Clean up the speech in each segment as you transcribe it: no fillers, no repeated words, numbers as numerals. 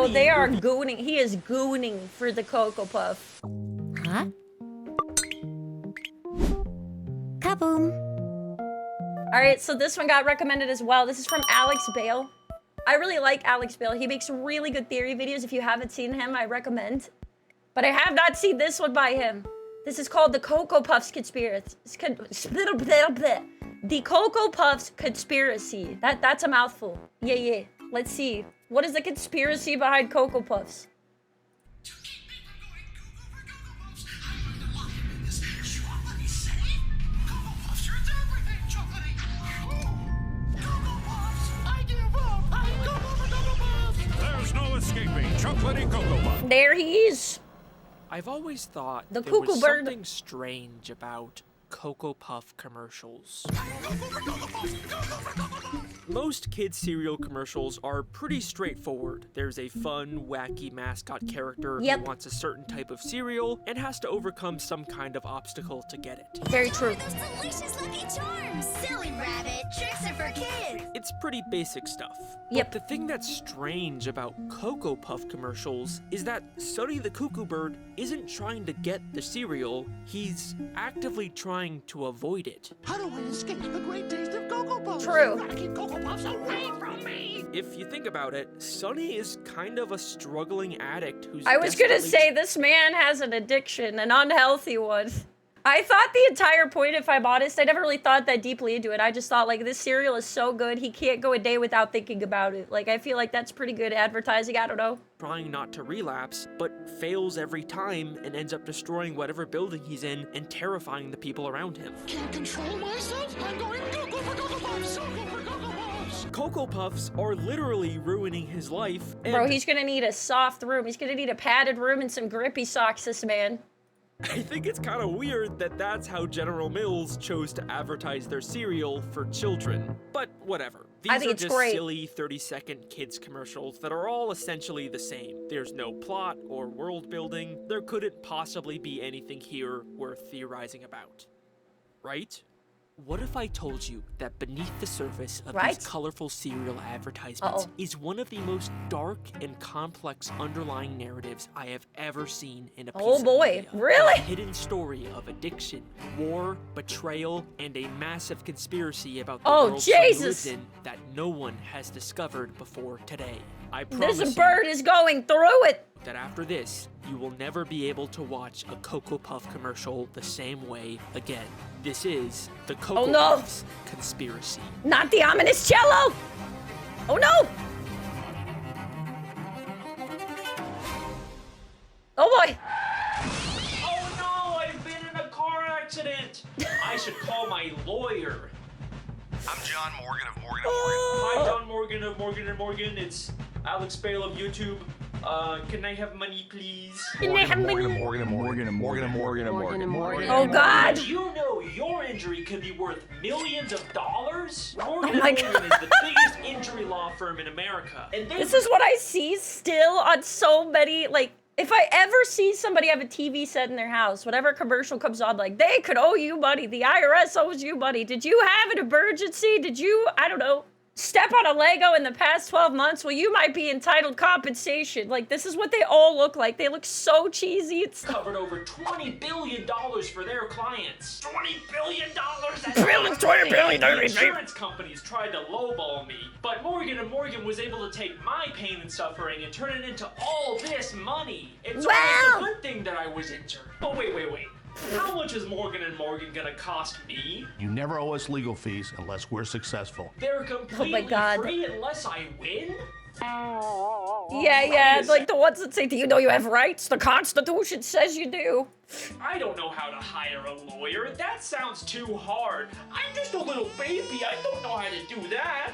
Bro, they are gooning. He is gooning for the Cocoa Puff. Huh? Kaboom. All right, so this one got recommended as well. This is from Alex Bale. I really like Alex Bale. He makes really good theory videos. If you haven't seen him, I recommend. But I have not seen this one by him. This is called the Cocoa Puffs Conspiracy. The Cocoa Puffs Conspiracy. That's a mouthful. Yeah. Let's see. What is the conspiracy behind Cocoa Puffs? There's no escaping chocolatey Cocoa Puff. There he is. I've always thought The there cuckoo was bird. something strange about Cocoa Puff commercials. Most kids' cereal commercials are pretty straightforward. There's a fun, wacky mascot character Yep. who wants a certain type of cereal and has to overcome some kind of obstacle to get it. Very true. Those delicious Lucky Charms. Silly rabbit. Tricks are for kids. It's pretty basic stuff. Yep. But the thing that's strange about Cocoa Puff commercials is that Sonny the Cuckoo Bird isn't trying to get the cereal, he's actively trying to avoid it. How do I escape the great taste of Cocoa Puffs? True. Gotta keep Cocoa Puffs away from me! If you think about it, Sonny is kind of a struggling addict who's I was gonna desperately say this man has an addiction, an unhealthy one. I thought the entire point, if I'm honest, I never really thought that deeply into it. I just thought, like, this cereal is so good, he can't go a day without thinking about it. Like, I feel like that's pretty good advertising, I don't know. trying not to relapse, but fails every time and ends up destroying whatever building he's in and terrifying the people around him. Can't control myself? I'm going Cocoa for Cocoa Puffs! Cocoa for Cocoa Puffs! Cocoa Puffs are literally ruining his life, and Bro, he's gonna need a soft room. He's gonna need a padded room and some grippy socks, this man. I think it's kind of weird that that's how General Mills chose to advertise their cereal for children. But whatever. These I think are it's just great. silly 30-second kids commercials that are all essentially the same. There's no plot or world building. There couldn't possibly be anything here worth theorizing about. Right? What if I told you that beneath the surface of Right? these colorful cereal advertisements is one of the most dark and complex underlying narratives I have ever seen in a piece Oh of boy, media? really? A hidden story of addiction, war, betrayal, and a massive conspiracy about the Oh, world Sonny Jesus. lives in that no one has discovered before today. I promise This you bird is going through it. that after this, you will never be able to watch a Cocoa Puff commercial the same way again. This is the Cocoa no. Puffs conspiracy. Not the ominous cello. Oh no. Oh boy. Oh no, I've been in a car accident. I should call my lawyer. I'm John Morgan of Morgan & Morgan. Hi, John Morgan of Morgan & Morgan. It's Alex Bale of YouTube. Can I have money, please? Oh God. Do you know your injury could be worth millions of dollars? Morgan Oh my & Morgan is the biggest injury law firm in America. And they This is what I see still on so many, like, if I ever see somebody have a TV set in their house, whatever commercial comes on, like, they could owe you money. The IRS owes you money. Did you have an emergency? Did you, I don't know, step on a Lego in the past 12 months? Well, you might be entitled compensation. Like, this is what they all look like. They look so cheesy. It's covered over $20 billion for their clients. $20 billion? That's $20 billion. The insurance companies tried to lowball me, but Morgan & Morgan was able to take my pain and suffering and turn it into all this money. It's Wow. almost a good thing that I was injured. But wait. How much is Morgan & Morgan gonna cost me? You never owe us legal fees unless we're successful. They're completely God. free unless I win? yeah, it's like the ones that say, do you know you have rights? The Constitution says you do. I don't know how to hire a lawyer. That sounds too hard. I'm just a little baby. I don't know how to do that.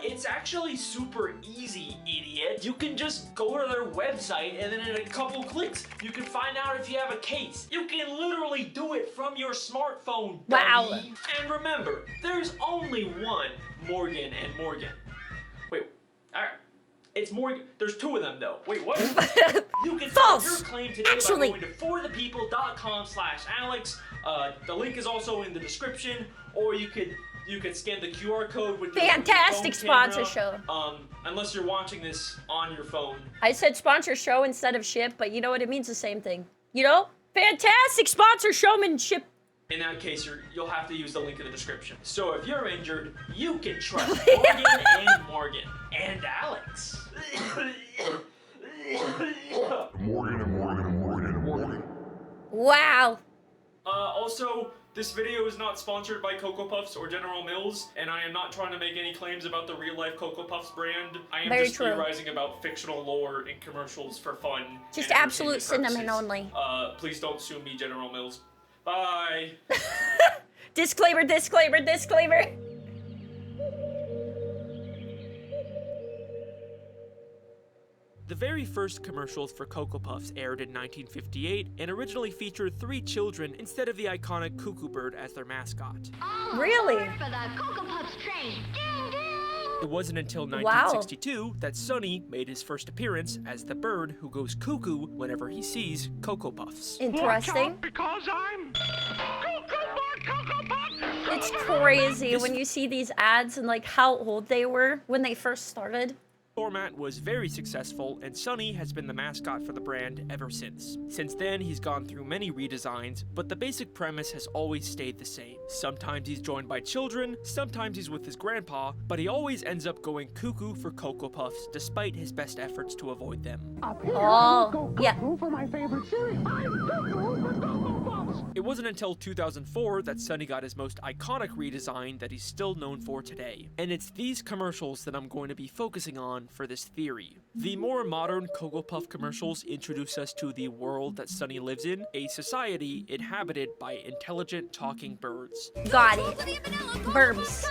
It's actually super easy, idiot. You can just go to their website and then in a couple clicks, you can find out if you have a case. You can literally do it from your smartphone, Wow. dummy. And remember, there's only one Morgan & Morgan. Wait, alright. It's Morgan. There's two of them though. Wait, what? You can file False. your claim today Actually. by going to forthepeople.com/Alex. The link is also in the description, or you could You can scan the QR code with your Fantastic phone sponsor camera. show. Unless you're watching this on your phone. I said sponsor show instead of ship, but you know what? It means the same thing. You know? Fantastic sponsor showmanship. In that case, you'll have to use the link in the description. So if you're injured, you can trust Morgan and Morgan and Alex. Morgan. Wow. Also, this video is not sponsored by Cocoa Puffs or General Mills, and I am not trying to make any claims about the real-life Cocoa Puffs brand. I am Very just true. theorizing about fictional lore and commercials for fun. Just and absolute entertainment cinnamon purposes. only. Please don't sue me, General Mills. Bye. Disclaimer, disclaimer, disclaimer. The very first commercials for Cocoa Puffs aired in 1958 and originally featured 3 children instead of the iconic cuckoo bird as their mascot. Really? For the Cocoa Puffs train. Ding, ding. It wasn't until 1962 that Sonny made his first appearance as the bird who goes cuckoo whenever he sees Cocoa Puffs. Interesting. Because I'm Cocoa Puff. It's crazy when you see these ads and like how old they were when they first started. Format was very successful, and Sonny has been the mascot for the brand ever since. Since then, he's gone through many redesigns, but the basic premise has always stayed the same. Sometimes he's joined by children, sometimes he's with his grandpa, but he always ends up going cuckoo for Cocoa Puffs, despite his best efforts to avoid them. Oh, yeah. For my favorite cereal. I'm Cuckoo for Cocoa Puffs. It wasn't until 2004 that Sonny got his most iconic redesign that he's still known for today. And it's these commercials that I'm going to be focusing on for this theory. The more modern Cocoa Puff commercials introduce us to the world that Sonny lives in, a society inhabited by intelligent talking birds. Got it. Burbs.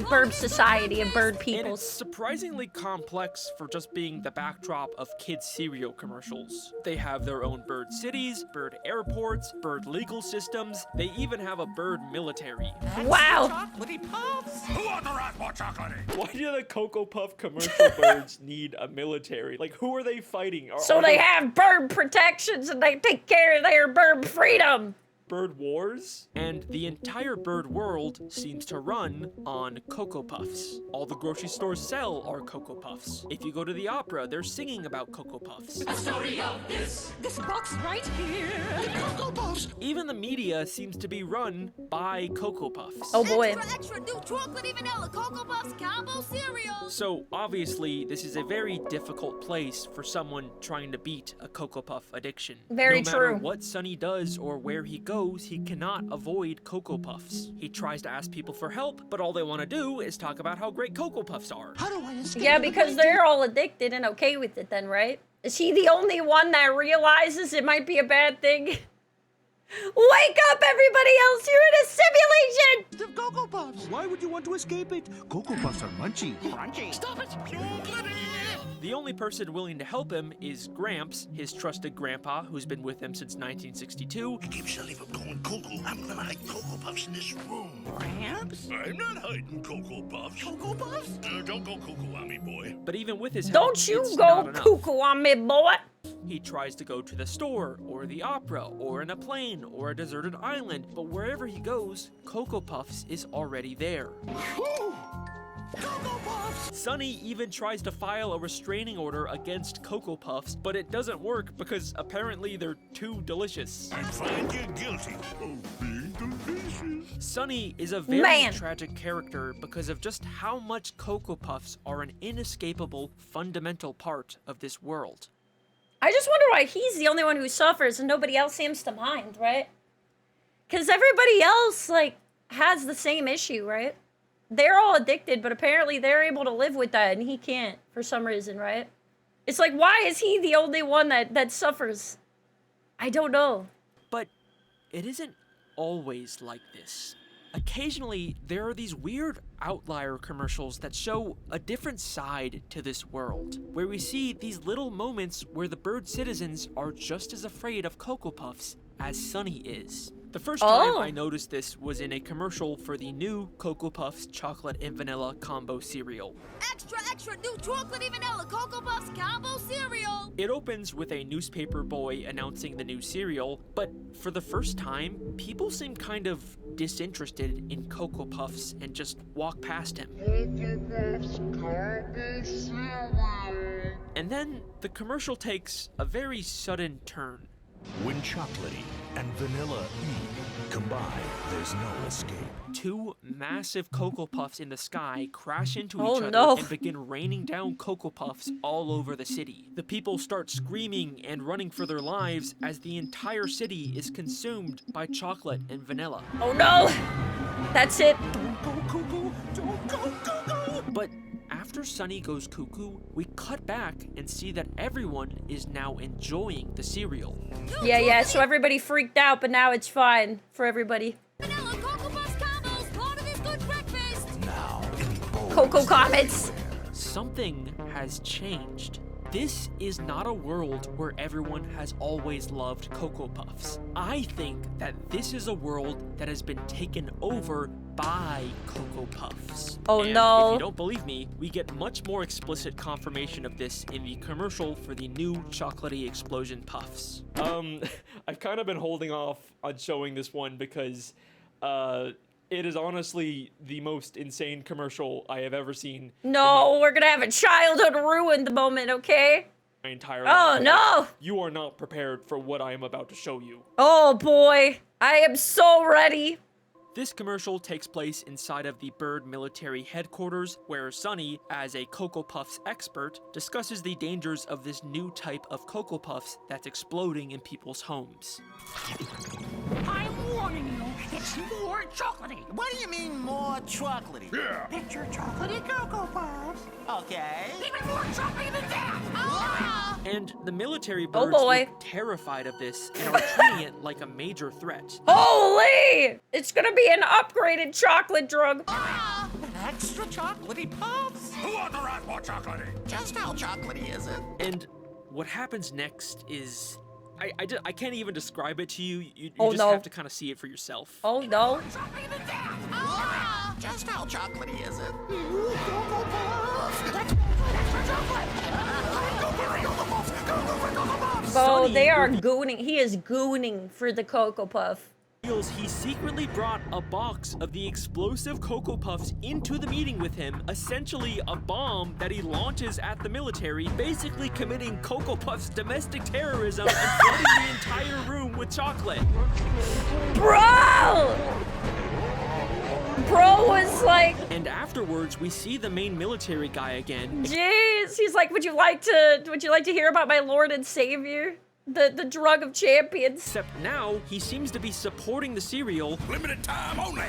Burb society of bird And people. it's surprisingly complex for just being the backdrop of kids' cereal commercials. They have their own bird cities, bird airports, bird legal systems, they even have a bird military. Wow. Who wants to rat more chocolatey? Why do the Cocoa Puff commercial birds need a military? Like, who are they fighting? So they have bird protections and they take care of their bird freedom. bird wars, and the entire bird world seems to run on Cocoa Puffs. All the grocery stores sell are Cocoa Puffs. If you go to the opera, they're singing about Cocoa Puffs. This box right here. Cocoa Puffs. Even the media seems to be run by Cocoa Puffs. Oh boy. Extra new chocolatey vanilla Cocoa Puffs combo cereal. So obviously, this is a very difficult place for someone trying to beat a Cocoa Puff addiction. Very No matter true. what Sonny does or where he goes, he cannot avoid Cocoa Puffs. He tries to ask people for help, but all they want to do is talk about how great Cocoa Puffs are. How do I escape? Yeah, because they're all addicted and okay with it then, right? Is he the only one that realizes it might be a bad thing? Wake up, everybody else! You're in a simulation! The Cocoa Puffs. Why would you want to escape it? Cocoa Puffs are munchy. Crunchy. Stop it. The only person willing to help him is Gramps, his trusted grandpa, who's been with him since 1962. Keep Shelly from going cuckoo. I'm gonna hide Cocoa Puffs in this room. Gramps? I'm not hiding Cocoa Puffs. Cocoa Puffs? Don't go cuckoo on me, boy. But even with his help, Don't you it's go not enough. cuckoo on me, boy! He tries to go to the store, or the opera, or in a plane, or a deserted island, but wherever he goes, Cocoa Puffs is already there. Cocoa Puffs. Sonny even tries to file a restraining order against Cocoa Puffs, but it doesn't work because apparently they're too delicious. I find you guilty of being delicious. Sonny is a very Man. tragic character because of just how much Cocoa Puffs are an inescapable, fundamental part of this world. I just wonder why he's the only one who suffers and nobody else seems to mind, right? Because everybody else, like, has the same issue, right? They're all addicted, but apparently they're able to live with that and he can't for some reason, right? It's like, why is he the only one that suffers? I don't know. But it isn't always like this. Occasionally, there are these weird outlier commercials that show a different side to this world, where we see these little moments where the bird citizens are just as afraid of Cocoa Puffs as Sonny is. The first time I noticed this was in a commercial for the new Cocoa Puffs chocolate and vanilla combo cereal. Extra new chocolatey vanilla Cocoa Puffs combo cereal. It opens with a newspaper boy announcing the new cereal, but for the first time, people seem kind of disinterested in Cocoa Puffs and just walk past him. And then the commercial takes a very sudden turn. When chocolatey and vanilla combine, there's no escape. Two massive Cocoa Puffs in the sky crash into Oh, each other no. and begin raining down Cocoa Puffs all over the city. The people start screaming and running for their lives as the entire city is consumed by chocolate and vanilla. Oh no! That's it. But after Sunny goes cuckoo, we cut back and see that everyone is now enjoying the cereal. Yeah, so everybody freaked out, but now it's fine for everybody. Vanilla Cocoa Puffs combos, part of this good breakfast. Now, in bold Cocoa Comets. Something has changed. This is not a world where everyone has always loved Cocoa Puffs. I think that this is a world that has been taken over by Cocoa Puffs. Oh, and no. if you don't believe me, we get much more explicit confirmation of this in the commercial for the new chocolatey explosion puffs. I've kind of been holding off on showing this one because it is honestly the most insane commercial I have ever seen. No, we're gonna have a childhood ruined moment, okay? My entire Oh life. no! You are not prepared for what I am about to show you. Oh boy, I am so ready. This commercial takes place inside of the Bird military headquarters, where Sunny, as a Cocoa Puffs expert, discusses the dangers of this new type of Cocoa Puffs that's exploding in people's homes. I'm warning you, it's more chocolatey. What do you mean more chocolatey? Yeah. Picture chocolatey Cocoa Puffs. Okay. Even more chocolatey than that. And the military Oh, birds boy. look terrified of this and are treating it like a major threat. Holy! It's gonna be an upgraded chocolate drug. An extra chocolatey puffs? Who authorized more chocolatey? Just how chocolatey is it? And what happens next is... I can't even describe it to you. You Oh, just no. have to kind of see it for yourself. Oh no. Chocolatey than that. Just how chocolatey is it? Cocoa Puffs. That's extra chocolate. Go for Cocoa Puffs. Go for Cocoa Puffs. Bo, Sunny they are will- gooning. He is gooning for the Cocoa Puff. Feels he secretly brought a box of the explosive Cocoa Puffs into the meeting with him, essentially a bomb that he launches at the military, basically committing Cocoa Puffs domestic terrorism and flooding the entire room with chocolate. Bro! Bro was like, And afterwards, we see the main military guy again. jeez. He's like, would you like to hear about my Lord and Savior? The drug of champions. Except now, he seems to be supporting the cereal. Limited time only.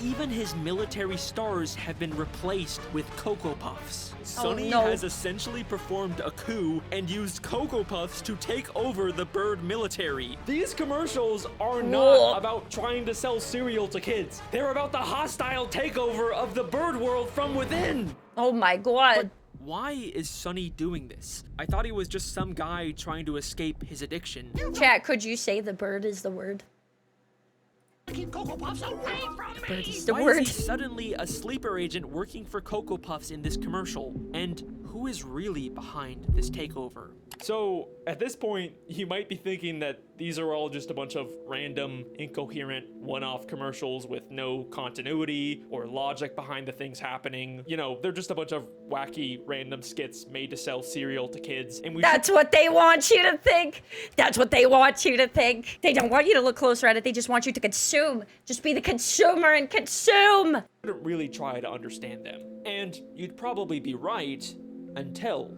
Even his military stars have been replaced with Cocoa Puffs. Sunny no. has essentially performed a coup and used Cocoa Puffs to take over the Bird military. These commercials are not Whoa. about trying to sell cereal to kids. They're about the hostile takeover of the bird world from within. Oh my god. Why is Sunny doing this? I thought he was just some guy trying to escape his addiction. Chat, could you say the bird is the word? Keep Cocoa Puffs away from me. Bird is the Why word. is he suddenly a sleeper agent working for Cocoa Puffs in this commercial? And who is really behind this takeover? So, at this point, you might be thinking that these are all just a bunch of random, incoherent, one-off commercials with no continuity or logic behind the things happening. You know, they're just a bunch of wacky, random skits made to sell cereal to kids. And we That's what they want you to think. That's what they want you to think. They don't want you to look closer at it. They just want you to consume. Just be the consumer and consume. shouldn't really try to understand them. And you'd probably be right until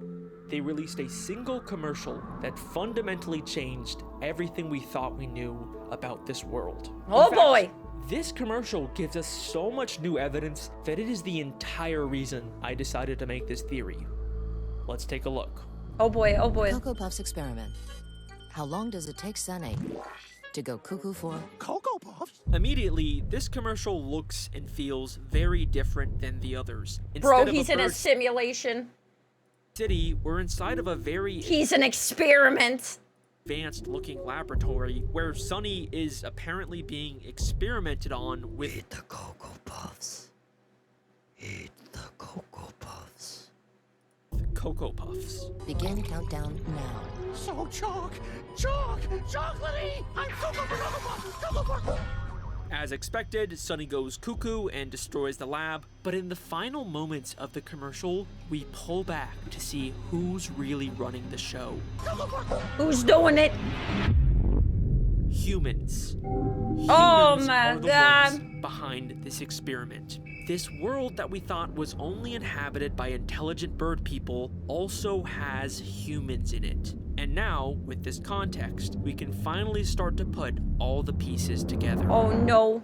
they released a single commercial that fundamentally changed everything we thought we knew about this world. Oh, In fact, boy. This commercial gives us so much new evidence that it is the entire reason I decided to make this theory. Let's take a look. Oh boy, oh boy. Cocoa Puffs experiment. How long does it take Sunny to go cuckoo for? Cocoa Puffs? Immediately, this commercial looks and feels very different than the others. Bro, Instead of he's in a bird simulation. city, we're inside of a very He's an experiment. advanced looking laboratory where Sunny is apparently being experimented on with Eat the Cocoa Puffs. Eat the Cocoa Puffs. Cocoa Puffs. Begin countdown now. So chocolatey! I'm Cocoa Puff! As expected, Sunny goes cuckoo and destroys the lab, but in the final moments of the commercial, we pull back to see who's really running the show. Who's doing it? Humans. Oh Humans my are the God. ones behind this experiment. This world that we thought was only inhabited by intelligent bird people also has humans in it. And now, with this context, we can finally start to put all the pieces together. Oh no.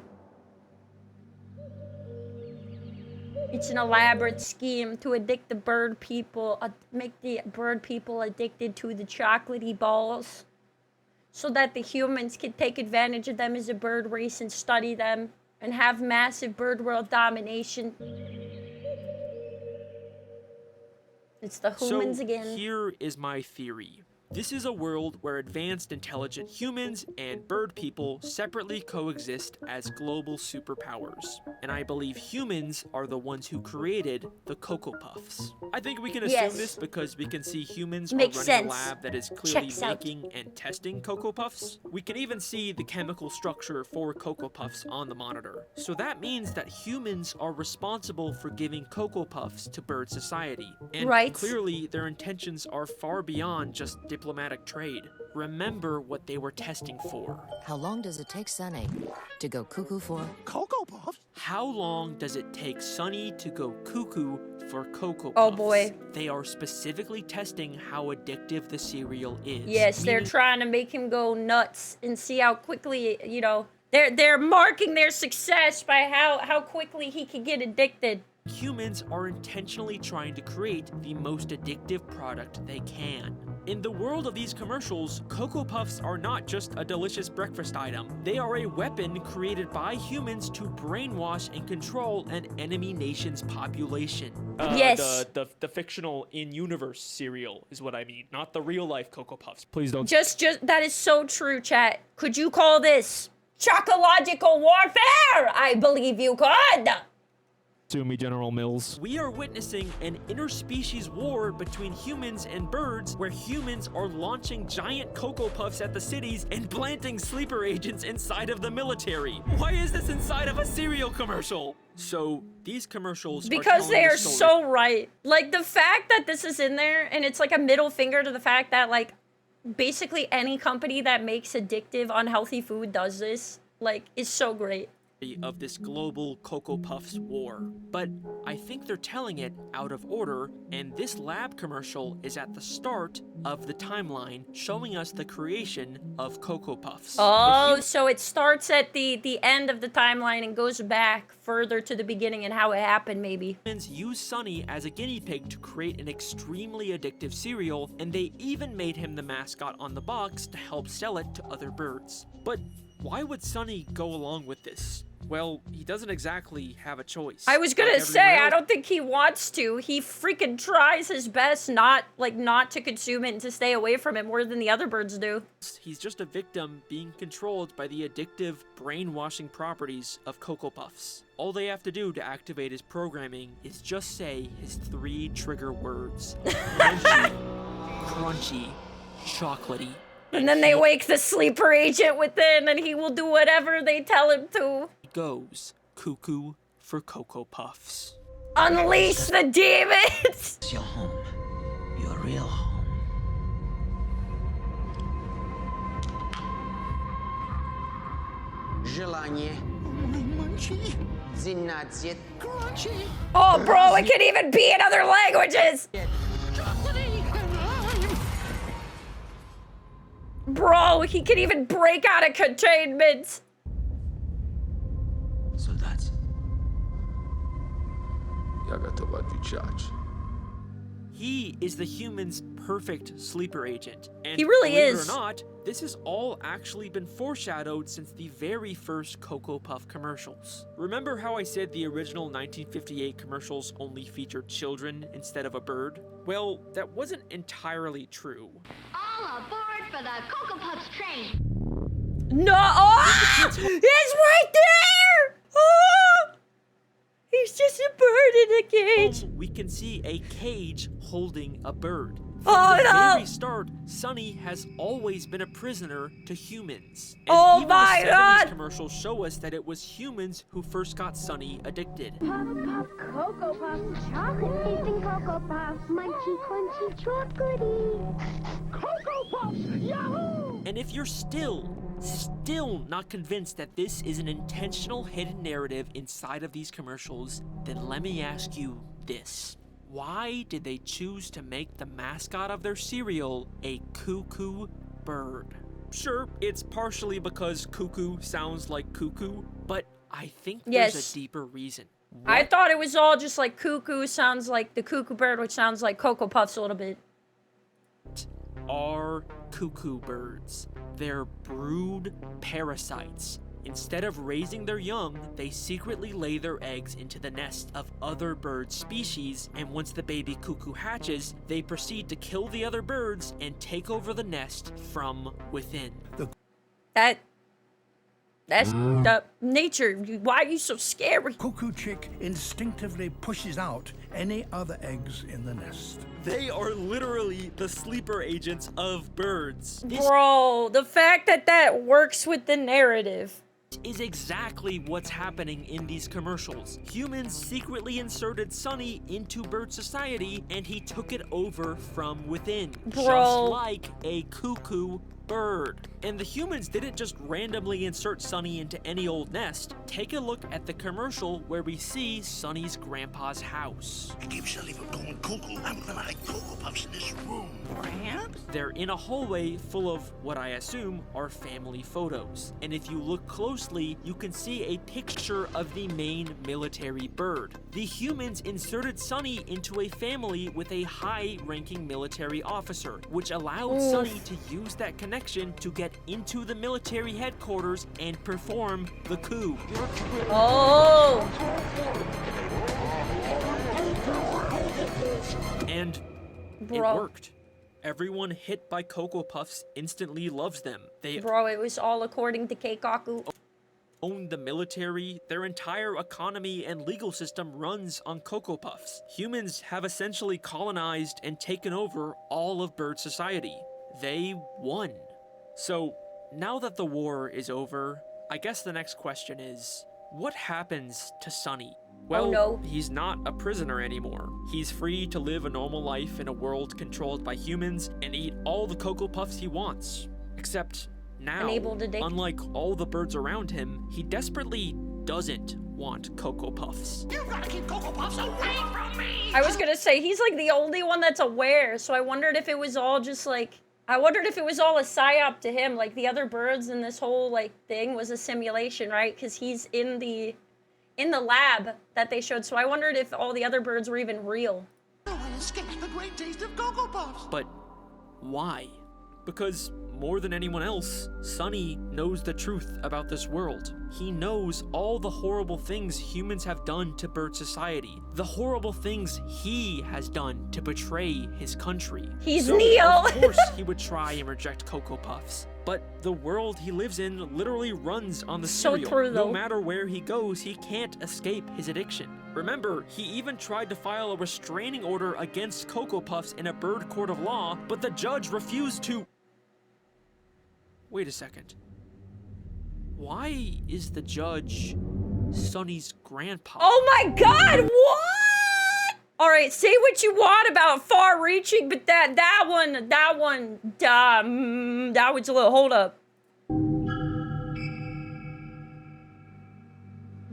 It's an elaborate scheme to addict the bird people, make the bird people addicted to the chocolatey balls, so that the humans can take advantage of them as a bird race and study them and have massive bird world domination. It's the humans So again. here is my theory. This is a world where advanced intelligent humans and bird people separately coexist as global superpowers. And I believe humans are the ones who created the Cocoa Puffs. I think we can assume Yes. this because we can see humans Makes are running sense. a lab that is clearly Checks out. making and testing Cocoa Puffs. We can even see the chemical structure for Cocoa Puffs on the monitor. So that means that humans are responsible for giving Cocoa Puffs to bird society. And Right. clearly their intentions are far beyond just diplomatic trade. Remember what they were testing for. How long does it take Sunny to go cuckoo for? Cocoa Puffs? How long does it take Sunny to go cuckoo for Cocoa Puffs? Oh, boy. They are specifically testing how addictive the cereal is. Yes, they're meaning trying to make him go nuts and see how quickly, you know, they're marking their success by how quickly he can get addicted. humans are intentionally trying to create the most addictive product they can. In the world of these commercials, Cocoa Puffs are not just a delicious breakfast item. They are a weapon created by humans to brainwash and control an enemy nation's population. Yes. The fictional in-universe cereal is what I mean, not the real-life Cocoa Puffs. Please don't. Just that is so true, chat. Could you call this chocological warfare? I believe you could. Sue me, General Mills. We are witnessing an interspecies war between humans and birds, where humans are launching giant Cocoa Puffs at the cities and planting sleeper agents inside of the military. Why is this inside of a cereal commercial? So these commercials Because they telling are the story. so right. Like, the fact that this is in there, and it's like a middle finger to the fact that, like, basically any company that makes addictive, unhealthy food does this, like, is so great. Of this global Cocoa Puffs war. But I think they're telling it out of order, and this lab commercial is at the start of the timeline, showing us the creation of Cocoa Puffs. Oh, so it starts at the end of the timeline and goes back further to the beginning and how it happened, maybe. Humans use Sunny as a guinea pig to create an extremely addictive cereal, and they even made him the mascot on the box to help sell it to other birds. But why would Sunny go along with this? Well, he doesn't exactly have a choice. I was gonna Like say, everyone I else. don't think he wants to. He freaking tries his best not to consume it and to stay away from it more than the other birds do. He's just a victim being controlled by the addictive, brainwashing properties of Cocoa Puffs. All they have to do to activate his programming is just say his 3 trigger words. Crunchy, crunchy, chocolatey. And then they wake the sleeper agent within and he will do whatever they tell him to. He goes cuckoo for Cocoa Puffs. Unleash the demons! It's your home. Your real home. Желание. Munchie. Зинадзет. Crunchy. Oh, bro, it can even be in other languages! Chocolatey. And I'm... Bro, he can even break out of containment! Солдат. Я готов отвечать. He is the human's perfect sleeper agent. And He really believe is. it or not, this has all actually been foreshadowed since the very first Cocoa Puff commercials. Remember how I said the original 1958 commercials only featured children instead of a bird? Well, that wasn't entirely true. All aboard for the Cocoa Puffs train. No! Oh! He's right there! Oh! He's just a bird in a cage. We can see a cage holding a bird. Oh, From the no. very start, Sunny has always been a prisoner to humans. And Oh even my the 70s God. commercials show us that it was humans who first got Sunny addicted. Cocoa Puffs, chocolate tasting Cocoa Puffs, munchy crunchy chocolatey. Cocoa Puffs, yahoo! And if you're still not convinced that this is an intentional hidden narrative inside of these commercials, then let me ask you this. Why did they choose to make the mascot of their cereal a cuckoo bird? Sure, it's partially because cuckoo sounds like cuckoo, but I think there's Yes. a deeper reason. I thought it was all just like cuckoo sounds like the cuckoo bird, which sounds like Cocoa Puffs a little bit. Are cuckoo birds. They're brood parasites. Instead of raising their young, they secretly lay their eggs into the nest of other bird species, and once the baby cuckoo hatches, they proceed to kill the other birds and take over the nest from within. That's the nature. Why are you so scary? Cuckoo chick instinctively pushes out any other eggs in the nest. They are literally the sleeper agents of birds. Bro, the fact that that works with the narrative is exactly what's happening in these commercials. Humans secretly inserted Sunny into bird society, and he took it over from within. Bro. Just like a cuckoo bird. And the humans didn't just randomly insert Sunny into any old nest. Take a look at the commercial where we see Sunny's grandpa's house. It keeps Sunny from going cuckoo. I'm gonna hide Cocoa Puffs in this room. Perhaps? They're in a hallway full of what I assume are family photos. And if you look closely, you can see a picture of the main military bird. The humans inserted Sunny into a family with a high-ranking military officer, which allowed Sunny to use that connection to get into the military headquarters and perform the coup. Oh! And it worked. Everyone hit by Cocoa Puffs instantly loves them. They Bro, it was all according to Keikaku. own the military, their entire economy and legal system runs on Cocoa Puffs. Humans have essentially colonized and taken over all of bird society. They won. So, now that the war is over, I guess the next question is, what happens to Sunny? Well, no. He's not a prisoner anymore. He's free to live a normal life in a world controlled by humans and eat all the Cocoa Puffs he wants. Except now, unlike all the birds around him, he desperately doesn't want Cocoa Puffs. You gotta keep Cocoa Puffs away from me! I was gonna say, he's like the only one that's aware, so I wondered if it was all just like, I wondered if it was all a psyop to him, like the other birds in this whole like thing was a simulation, right? Because he's in the lab that they showed, so I wondered if all the other birds were even real. No one escapes the great taste of Cocoa Puffs! But why? Because more than anyone else, Sunny knows the truth about this world. He knows all the horrible things humans have done to bird society, the horrible things he has done to betray his country. He's so, Neo! Of course he would try and reject Cocoa Puffs. But the world he lives in literally runs on the cereal. So true, though. No matter where he goes, he can't escape his addiction. Remember, he even tried to file a restraining order against Cocoa Puffs in a bird court of law, but the judge refused to... Wait a second. Why is the judge Sunny's grandpa? Oh my god, what? Alright, say what you want about far-reaching, but that was a little, hold up.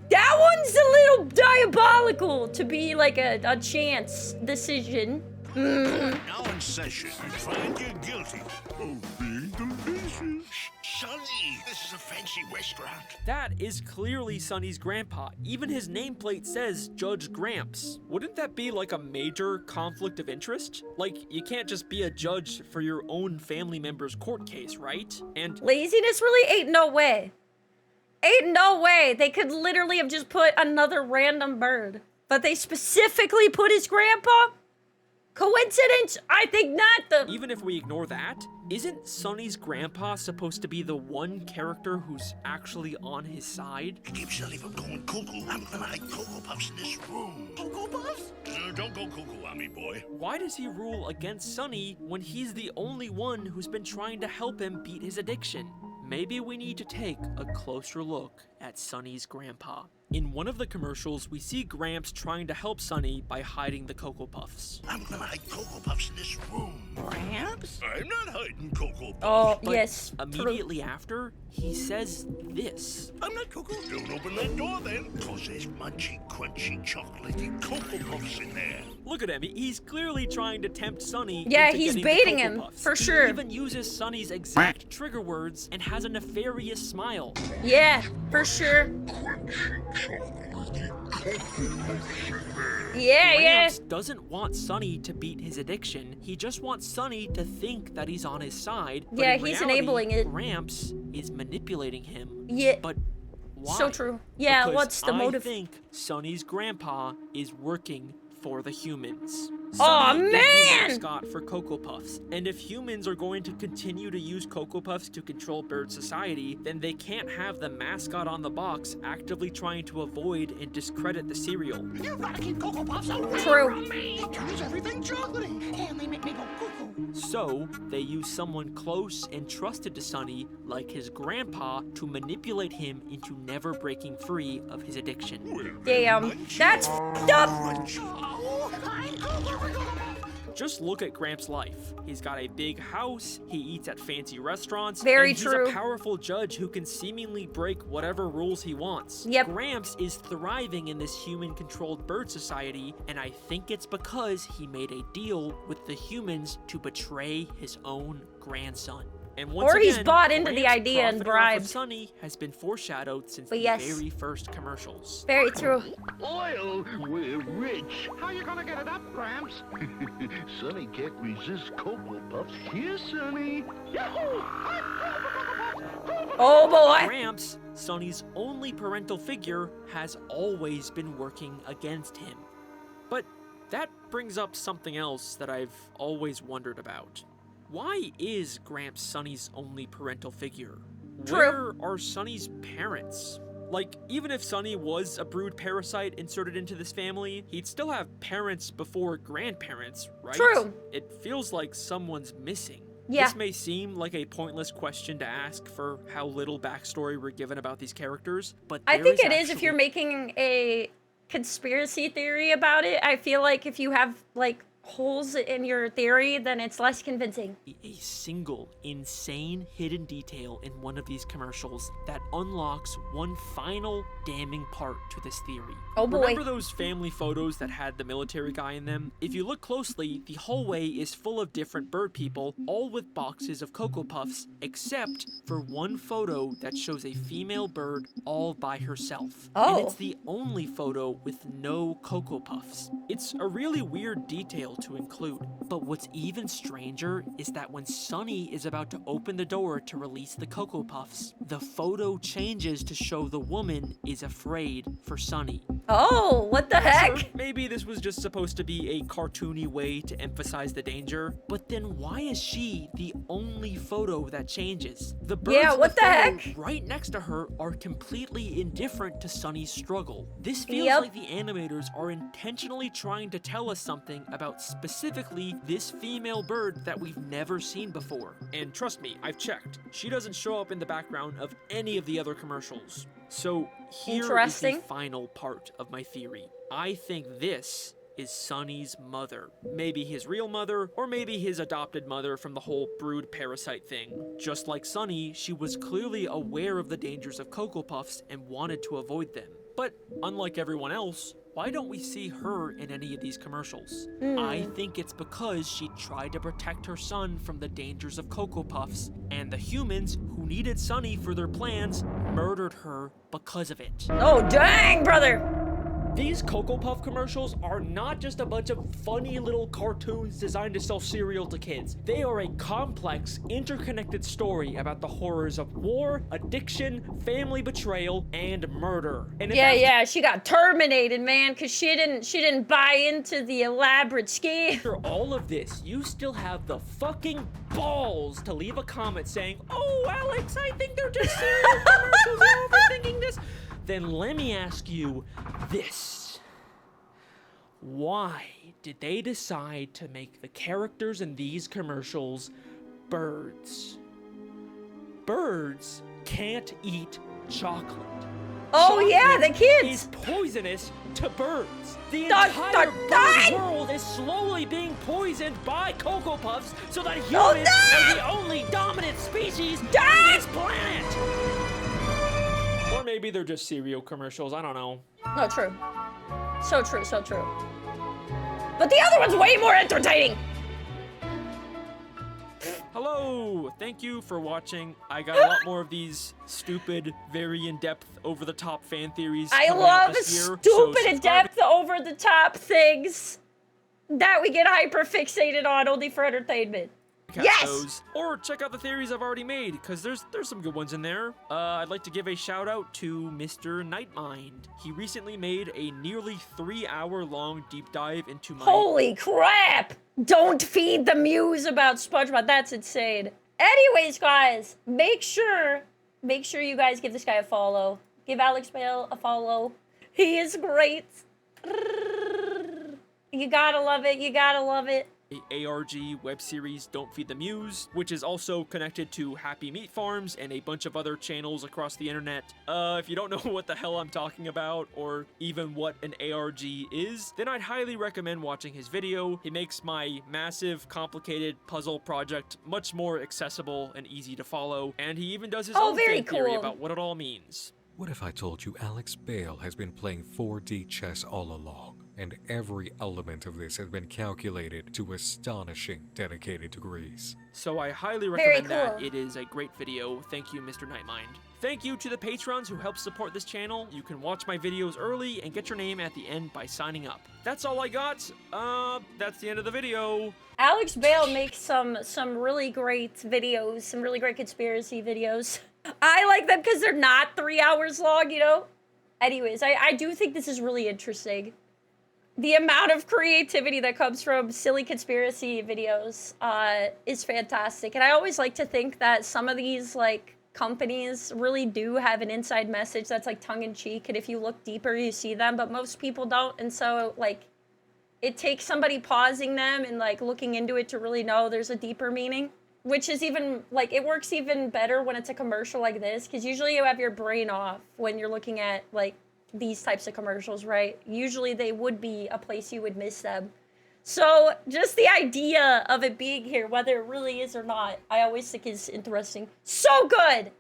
That one's a little diabolical to be like a chance decision. Now in session, I find you guilty of being delicious. Sonny, this is a fancy restaurant. That is clearly Sunny's grandpa. Even his nameplate says Judge Gramps. Wouldn't that be like a major conflict of interest? Like, you can't just be a judge for your own family member's court case, right? And laziness really ain't no way. Ain't no way. They could literally have just put another random bird. But they specifically put his grandpa? Coincidence? I think not. Even if we ignore that, isn't Sonny's grandpa supposed to be the one character who's actually on his side? To keep Sonny from going cuckoo, I'm gonna hide Cocoa Puffs in this room. Cocoa Puffs? Don't go cuckoo on me, boy. Why does he rule against Sonny when he's the only one who's been trying to help him beat his addiction? Maybe we need to take a closer look at Sonny's grandpa. In one of the commercials, we see Gramps trying to help Sonny by hiding the Cocoa Puffs. I'm gonna hide Cocoa Puffs in this room. Gramps? I'm not hiding Cocoa Puffs. Oh, But yes. immediately after, he says this. I'm not Cocoa. Don't open that door then, cause there's munchy, crunchy, chocolatey Cocoa Puffs in there. Look at him. He's clearly trying to tempt Sonny. Yeah, into he's getting the baiting Cocoa him, Puffs. for sure. He even uses Sonny's exact trigger words and has a nefarious smile. Yeah, for sure. Yeah, Gramps doesn't want Sonny to beat his addiction. He just wants Sonny to think that he's on his side. But Yeah, in he's reality, enabling it. Gramps is manipulating him. Yeah. But why? So true. Yeah, Because what's the motive? I think Sonny's grandpa is working for the humans. Aw, Sonny is the man! mascot for Cocoa Puffs, and if humans are going to continue to use Cocoa Puffs to control bird society, then they can't have the mascot on the box actively trying to avoid and discredit the cereal. You're rocking Cocoa Puffs away True. from me. It turns everything chocolatey, and they make me go cuckoo. So, they use someone close and trusted to Sonny, like his grandpa, to manipulate him into never breaking free of his addiction. Damn. That's f***ed up. Just look at Gramps' life. He's got a big house, he eats at fancy restaurants, Very and he's true. a powerful judge who can seemingly break whatever rules he wants. Yep. Gramps is thriving in this human-controlled bird society, and I think it's because he made a deal with the humans to betray his own grandson. And once Or he's again, bought into the Gramps idea and profiting off of bribed. Sonny has been foreshadowed since But the yes. very first commercials. Very true. Oil, we're rich. How you gonna get it up, Gramps? Sonny can't resist Cocoa Puffs. Here, Sonny. Yahoo! Oh boy. Gramps, Sonny's only parental figure, has always been working against him. But that brings up something else that I've always wondered about. Why is Gramps Sonny's only parental figure? True. Where are Sonny's parents? Like, even if Sonny was a brood parasite inserted into this family, he'd still have parents before grandparents, right? True. It feels like someone's missing. Yeah. This may seem like a pointless question to ask for how little backstory we're given about these characters, but I there think is it is if you're actually- making a conspiracy theory about it. I feel like if you have, like, holes in your theory, then it's less convincing. A single insane hidden detail in one of these commercials that unlocks one final damning part to this theory. Oh boy. Remember those family photos that had the military guy in them? If you look closely, the hallway is full of different bird people, all with boxes of Cocoa Puffs, except for one photo that shows a female bird all by herself. Oh. And it's the only photo with no Cocoa Puffs. It's a really weird detail to include. But what's even stranger is that when Sonny is about to open the door to release the Cocoa Puffs, the photo changes to show the woman is afraid for Sonny. Oh, what the heck? Sure, maybe this was just supposed to be a cartoony way to emphasize the danger, but then why is she the only photo that changes? The birds Yeah, in what the photo heck? right next to her are completely indifferent to Sonny's struggle. This feels Yep. like the animators are intentionally trying to tell us something about specifically this female bird that we've never seen before. And trust me, I've checked. She doesn't show up in the background of any of the other commercials. So here is the Interesting. final part of my theory. I think this is Sonny's mother. Maybe his real mother, or maybe his adopted mother from the whole brood parasite thing. Just like Sonny, she was clearly aware of the dangers of Cocoa Puffs and wanted to avoid them. But unlike everyone else, why don't we see her in any of these commercials? I think it's because she tried to protect her son from the dangers of Cocoa Puffs, and the humans who needed Sonny for their plans murdered her because of it. Oh, dang, brother. These Cocoa Puff commercials are not just a bunch of funny little cartoons designed to sell cereal to kids. They are a complex, interconnected story about the horrors of war, addiction, family betrayal, and murder. And yeah, she got terminated, man, because she didn't buy into the elaborate scheme. After all of this, you still have the fucking balls to leave a comment saying, "Oh, Alex, I think they're just cereal commercials. You're overthinking this." Then let me ask you this. Why did they decide to make the characters in these commercials birds? Birds can't eat chocolate. Oh yeah, the kids! Is poisonous to birds. The entire bird world is slowly being poisoned by Cocoa Puffs so that humans are the only dominant species on this planet. Or maybe they're just cereal commercials, I don't know. No, true. So true, so true. But the other one's way more entertaining! Hello! Thank you for watching. I got a lot more of these stupid, very in-depth, over-the-top fan theories. I love stupid, in-depth, over-the-top things that we get hyper-fixated on only for entertainment. Yes! Or check out the theories I've already made, because there's some good ones in there. I'd like to give a shout out to Mr. Nightmind. He recently made a nearly 3-hour-long deep dive into my— Holy crap! Don't feed the muse about SpongeBob. That's insane. Anyways, guys, make sure you guys give this guy a follow. Give Alex Bale a follow. He is great. You gotta love it. You gotta love it. ARG web series Don't Feed the Muse, which is also connected to Happy Meat Farms and a bunch of other channels across the internet. If you don't know what the hell I'm talking about, or even what an ARG is, then I'd highly recommend watching his video. He makes my massive, complicated puzzle project much more accessible and easy to follow, and he even does his own fan theory about what it all means. What if I told you Alex Bale has been playing 4D chess all along? And every element of this has been calculated to astonishing dedicated degrees. So I highly recommend that. It is a great video. Thank you, Mr. Nightmind. Thank you to the patrons who help support this channel. You can watch my videos early and get your name at the end by signing up. That's all I got. That's the end of the video. Alex Bale makes some really great videos, some really great conspiracy videos. I like them because they're not 3 hours long, you know? Anyways, I do think this is really interesting. The amount of creativity that comes from silly conspiracy videos is fantastic. And I always like to think that some of these, like, companies really do have an inside message that's, like, tongue-in-cheek. And if you look deeper, you see them. But most people don't. And so, like, it takes somebody pausing them and, like, looking into it to really know there's a deeper meaning. Which is even, like, it works even better when it's a commercial like this. Because usually you have your brain off when you're looking at, like, these types of commercials, right? Usually they would be a place you would miss them. So just the idea of it being here, whether it really is or not, I always think is interesting. So good!